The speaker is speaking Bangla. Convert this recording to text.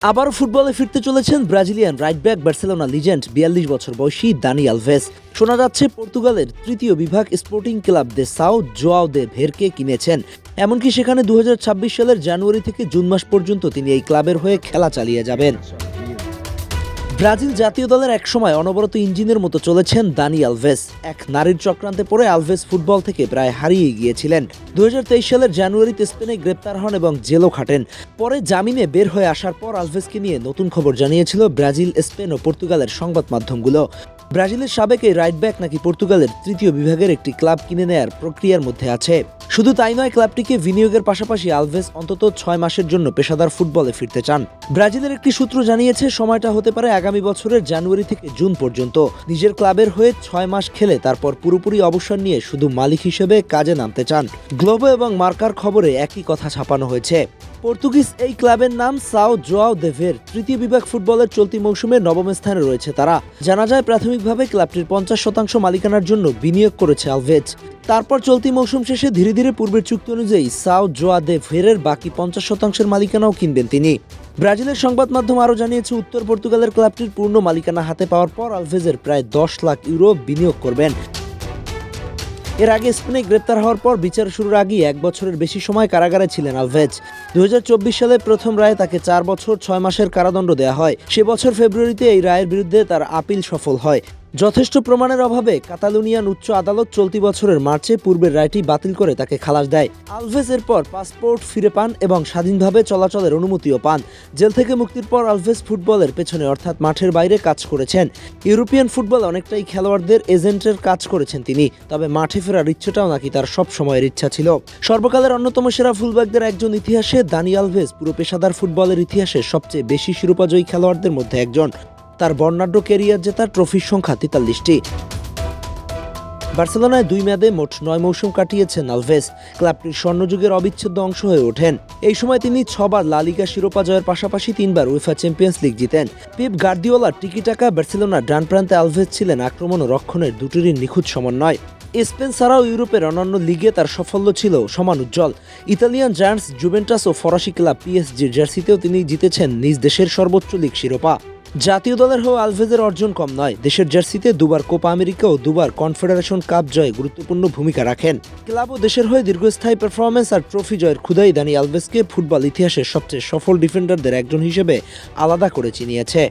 আবারও ফুটবলে ফিরতে চলেছেন Brazilian right back Barcelona legend 42 বছর বয়সী দানি আলভেজ। শোনা যাচ্ছে পর্তুগালের তৃতীয় বিভাগ স্পোর্টিং ক্লাব দে সাও জোয়াও দে ভেরকে কিনেছেন। এমনকি সেখানে 2026 সালের জানুয়ারি থেকে জুন মাস পর্যন্ত তিনি এই ক্লাবের হয়ে খেলা চালিয়ে যাবেন। ব্রাজিল জাতীয় দলের একসময় অনবরত ইঞ্জিনের মতো চলেছেন দানি আলভেজ। এক নারীর চক্রান্তে পড়ে আলভেজ ফুটবল থেকে প্রায় হারিয়ে গিয়েছিলেন। 2023 সালের জানুয়ারিতে স্পেনে গ্রেপ্তার হন এবং জেলও খাটেন। পরে জামিনে বের হয়ে আসার পর আলভেজকে নিয়ে নতুন খবর জানিয়েছিল ব্রাজিল, স্পেন ও পর্তুগালের সংবাদ মাধ্যমগুলো। ব্রাজিলের সাবেক এই রাইট ব্যাক নাকি পর্তুগালের তৃতীয় বিভাগের একটি ক্লাব কিনে নেয়ার প্রক্রিয়ার মধ্যে আছে। শুধু তাই নয়, ক্লাবটিকে বিনিয়োগের পাশাপাশি আলভেজ অন্তত 6 মাসের জন্য পেশাদার ফুটবলে ফিরতে চান। ব্রাজিলের একটি সূত্র জানিয়েছে সময়টা হতে পারে আগামী বছরের জানুয়ারি থেকে জুন পর্যন্ত। নিজের ক্লাবের হয়ে 6 মাস খেলে তারপর পুরোপুরি অবসর নিয়ে শুধু মালিক হিসেবে কাজে নামতে চান। গ্লোবো এবং মার্কার খবরে একই কথা ছাপানো হয়েছে। পর্তুগিজ এই ক্লাবের নাম সাও জোয়াও দে ভের। তৃতীয় বিভাগ ফুটবলের চলতি মৌসুমে নবম স্থানে রয়েছে তারা। জানা যায় প্রাথমিকভাবে ক্লাবটির 50% মালিকানার জন্য বিনিয়োগ করেছে আলভেজ। তারপর চলতি মৌসুম শেষে ধীরে ধীরে পূর্বের চুক্তি অনুযায়ী সাও জোয়া দে ভেরের বাকি 50%-এর মালিকানাও কিনবেন তিনি। ব্রাজিলের সংবাদ মাধ্যম আরও জানিয়েছে উত্তর পর্তুগালের ক্লাবটির পূর্ণ মালিকানা হাতে পাওয়ার পর আলভেজের প্রায় 10 লাখ ইউরো বিনিয়োগ করবেন। এর আগে স্পেনে গ্রেপ্তার হওয়ার পর বিচার শুরুর আগেই 1 বছরের বেশি সময় কারাগারে ছিলেন আলভেজ। 2024 সালে প্রথম রায়ে তাকে 4 বছর 6 মাসের কারাদণ্ড দেওয়া হয়। সে বছর ফেব্রুয়ারিতে এই রায়ের বিরুদ্ধে তার আপিল সফল হয়। যথেষ্ট প্রমাণের অভাবে কাতালুনিয়ান উচ্চ আদালত চলতি বছরের মার্চে পূর্বের রায়টি বাতিল করে তাকে খালাস দেয়। আলভেজ এরপর পাসপোর্ট ফিরে পান এবং স্বাধীনভাবে চলাচলের অনুমতিও পান। জেল থেকে মুক্তির পর আলভেজ ফুটবলের পেছনে অর্থাৎ মাঠের বাইরে কাজ করেছেন। ইউরোপিয়ান ফুটবল অনেকটাই খেলোয়াড়দের এজেন্টের কাজ করেছেন তিনি। তবে মাঠে ফেরার ইচ্ছেটাও নাকি তার সব সময়ের ইচ্ছা ছিল। সর্বকালের অন্যতম সেরা ফুলব্যাকদের একজন ইতিহাসে দানি আলভেজ পুরো পেশাদার ফুটবলের ইতিহাসে সবচেয়ে বেশি শিরোপাজয়ী খেলোয়াড়দের মধ্যে একজন। তার বর্ণাঢ্য ক্যারিয়ার জেতা ট্রফির সংখ্যা 43টি। বার্সেলোনায় 2 মেয়াদে মোট 9 মৌসুম কাটিয়েছেন আলভেজ। ক্লাবটির স্বর্ণযুগের অবিচ্ছেদ্য অংশ হয়ে ওঠেন। এই সময় তিনি 6 বার লা লিগা শিরোপা জয়ের পাশাপাশি 3 বার উয়েফা চ্যাম্পিয়ন্স লিগ জিতেন। পেপ গার্দিওলার টিকি-টাকা বার্সেলোনার ডান প্রান্তে আলভেজ ছিলেন আক্রমণ ও রক্ষণের দুটিরই নিখুঁত সমন্বয়। স্পেন ছাড়াও ইউরোপের অন্যান্য লিগে তার সাফল্য ছিল সমান উজ্জ্বল। ইতালিয়ান জায়ান্টস, জুভেন্টাস ও ফরাসি ক্লাব পিএসজির জার্সিতেও তিনি জিতেছেন নিজ দেশের সর্বোচ্চ লিগ শিরোপা। জাতীয় দলের হয়ে আলভেজের অর্জন কম নয়। দেশের জার্সিতে 2 বার কোপা আমেরিকা ও 2 বার কনফেডারেশন কাপ জয়ে গুরুত্বপূর্ণ ভূমিকা রাখেন। ক্লাব ও দেশের হয়ে দীর্ঘস্থায়ী পারফরম্যান্স আর ট্রফি জয়ের ক্ষুধাই দানি আলভেজকে ফুটবল ইতিহাসের সবচেয়ে সফল ডিফেন্ডারদের একজন হিসেবে আলাদা করে চিনিয়েছে।